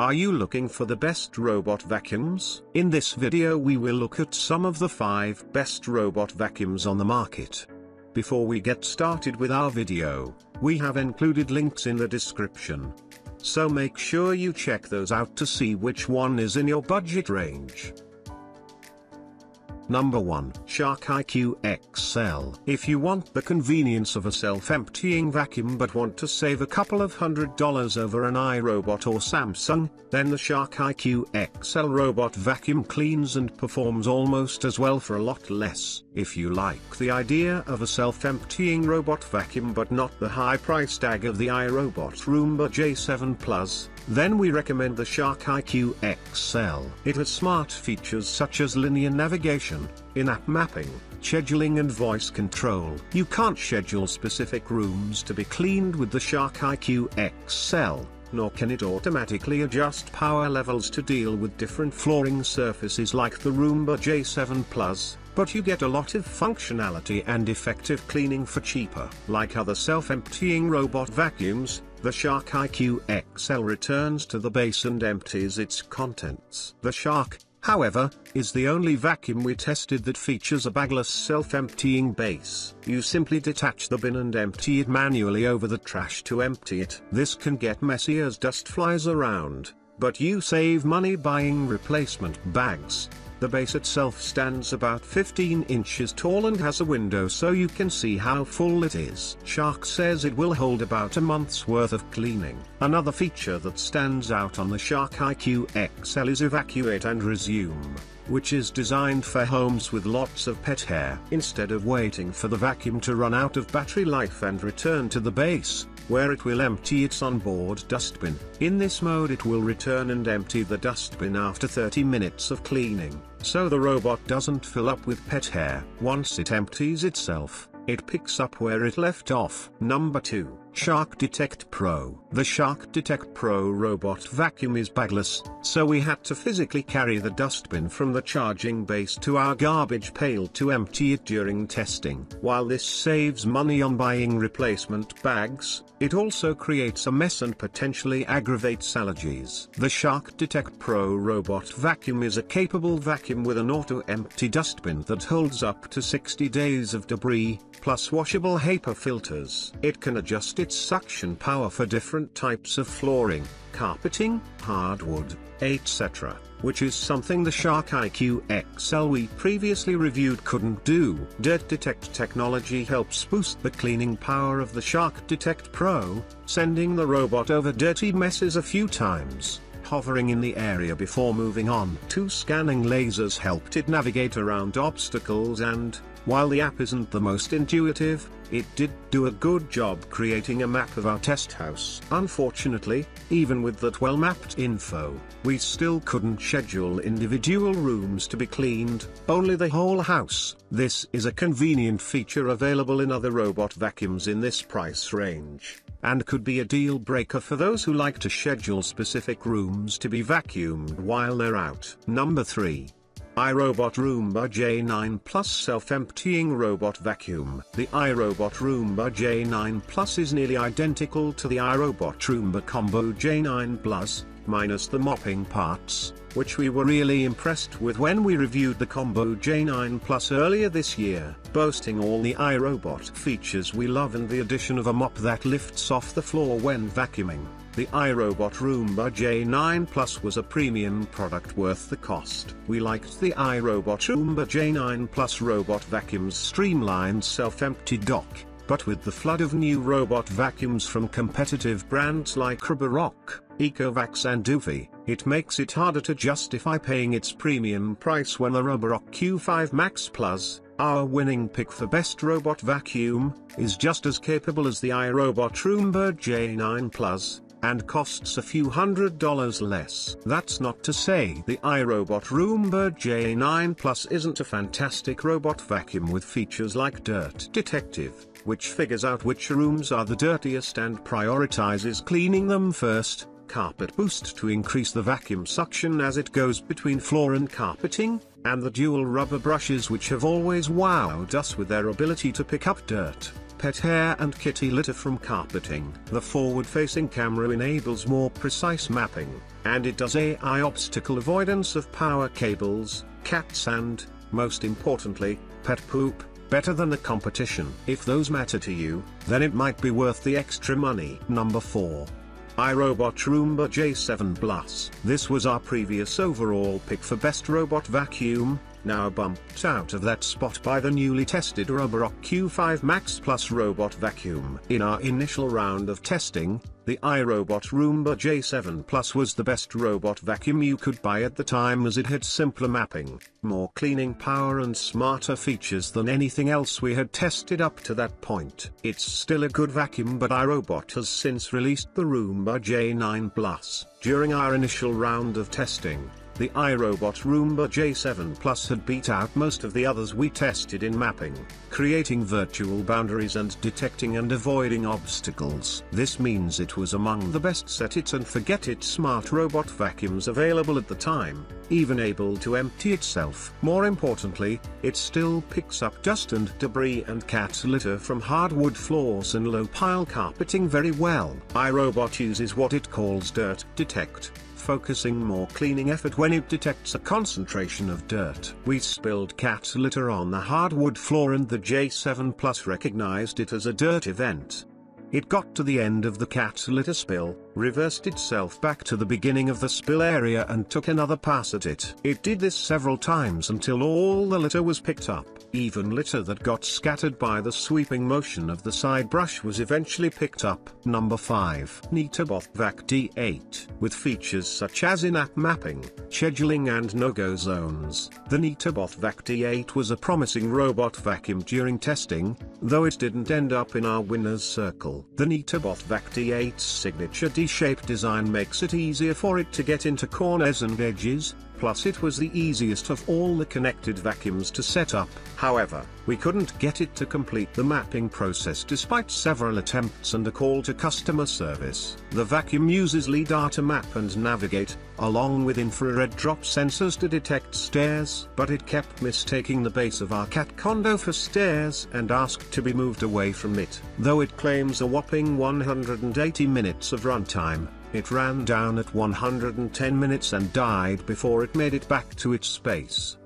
Are you looking for the best robot vacuums? In this video we will look at some of the 5 best robot vacuums on the market. Before we get started with our video, we have included links in the description. So make sure you check those out to see which one is in your budget range. Number 1. Shark IQ XL. If you want the convenience of a self-emptying vacuum but want to save a couple of $100s over an iRobot or Samsung, then the Shark IQ XL robot vacuum cleans and performs almost as well for a lot less. If you like the idea of a self-emptying robot vacuum but not the high price tag of the iRobot Roomba J7 Plus, then we recommend the Shark IQ XL. It has smart features such as linear navigation, in-app mapping, scheduling and voice control. You can't schedule specific rooms to be cleaned with the Shark IQ XL, nor can it automatically adjust power levels to deal with different flooring surfaces like the Roomba J7 Plus, but you get a lot of functionality and effective cleaning for cheaper. Like other self-emptying robot vacuums, the Shark IQ XL returns to the base and empties its contents. The Shark, however, is the only vacuum we tested that features a bagless self-emptying base. You simply detach the bin and empty it manually over the trash to empty it. This can get messy as dust flies around, but you save money buying replacement bags. The base itself stands about 15 inches tall and has a window so you can see how full it is. Shark says it will hold about a month's worth of cleaning. Another feature that stands out on the Shark IQ XL is Evacuate and Resume, which is designed for homes with lots of pet hair. Instead of waiting for the vacuum to run out of battery life and return to the base, where it will empty its onboard dustbin. In this mode it will return and empty the dustbin after 30 minutes of cleaning, so the robot doesn't fill up with pet hair. Once it empties itself, it picks up where it left off. Number 2. Shark Detect Pro. The Shark Detect Pro robot vacuum is bagless, so we had to physically carry the dustbin from the charging base to our garbage pail to empty it during testing. While this saves money on buying replacement bags, it also creates a mess and potentially aggravates allergies. The Shark Detect Pro robot vacuum is a capable vacuum with an auto-empty dustbin that holds up to 60 days of debris, plus washable HEPA filters. It can adjust its suction power for different types of flooring, carpeting, hardwood, etc., which is something the Shark IQ XL we previously reviewed couldn't do. Dirt Detect technology helps boost the cleaning power of the Shark Detect Pro, sending the robot over dirty messes a few times, hovering in the area before moving on. 2 scanning lasers helped it navigate around obstacles and, while the app isn't the most intuitive, it did do a good job creating a map of our test house. Unfortunately, even with that well-mapped info, we still couldn't schedule individual rooms to be cleaned, only the whole house. This is a convenient feature available in other robot vacuums in this price range, and could be a deal breaker for those who like to schedule specific rooms to be vacuumed while they're out. Number 3. iRobot Roomba J9 Plus Self-Emptying Robot Vacuum. The iRobot Roomba J9 Plus is nearly identical to the iRobot Roomba Combo J9 Plus, minus the mopping parts, which we were really impressed with when we reviewed the Combo J9 Plus earlier this year, boasting all the iRobot features we love and the addition of a mop that lifts off the floor when vacuuming. The iRobot Roomba J9 Plus was a premium product worth the cost. We liked the iRobot Roomba J9 Plus robot vacuum's streamlined self-empty dock, but with the flood of new robot vacuums from competitive brands like Roomba, Ecovacs and Doofy, it makes it harder to justify paying its premium price when the Roomba Q5 Max Plus, our winning pick for best robot vacuum, is just as capable as the iRobot Roomba J9 Plus, and costs a few $100s less. That's not to say the iRobot Roomba J9 Plus isn't a fantastic robot vacuum with features like Dirt Detective, which figures out which rooms are the dirtiest and prioritizes cleaning them first, Carpet Boost to increase the vacuum suction as it goes between floor and carpeting, and the dual rubber brushes which have always wowed us with their ability to pick up dirt, pet hair and kitty litter from carpeting. The forward-facing camera enables more precise mapping, and it does AI obstacle avoidance of power cables, cats and, most importantly, pet poop, better than the competition. If those matter to you, then it might be worth the extra money. Number 4. iRobot Roomba J7 Plus. This was our previous overall pick for best robot vacuum, now bumped out of that spot by the newly tested Roomba Q5 Max Plus robot vacuum. In our initial round of testing, the iRobot Roomba J7 Plus was the best robot vacuum you could buy at the time, as it had simpler mapping, more cleaning power and smarter features than anything else we had tested up to that point. It's still a good vacuum, but iRobot has since released the Roomba J9 Plus. During our initial round of testing, the iRobot Roomba J7 Plus had beat out most of the others we tested in mapping, creating virtual boundaries and detecting and avoiding obstacles. This means it was among the best set it and forget it smart robot vacuums available at the time, even able to empty itself. More importantly, it still picks up dust and debris and cat litter from hardwood floors and low pile carpeting very well. iRobot uses what it calls dirt detect, focusing more cleaning effort when it detects a concentration of dirt. We spilled cat litter on the hardwood floor and the J7 Plus recognized it as a dirt event. It got to the end of the cat litter spill, reversed itself back to the beginning of the spill area and took another pass at it. It did this several times until all the litter was picked up. Even litter that got scattered by the sweeping motion of the side brush was eventually picked up. Number 5. Neato BotVac D8. With features such as in-app mapping, scheduling and no-go zones, the Neato BotVac D8 was a promising robot vacuum during testing, though it didn't end up in our winner's circle. The Neato BotVac D8's signature D-shaped design makes it easier for it to get into corners and edges, plus it was the easiest of all the connected vacuums to set up. However, we couldn't get it to complete the mapping process despite several attempts and a call to customer service. The vacuum uses LiDAR to map and navigate, along with infrared drop sensors to detect stairs, but it kept mistaking the base of our cat condo for stairs and asked to be moved away from it. Though it claims a whopping 180 minutes of runtime, it ran down at 110 minutes and died before it made it back to its space.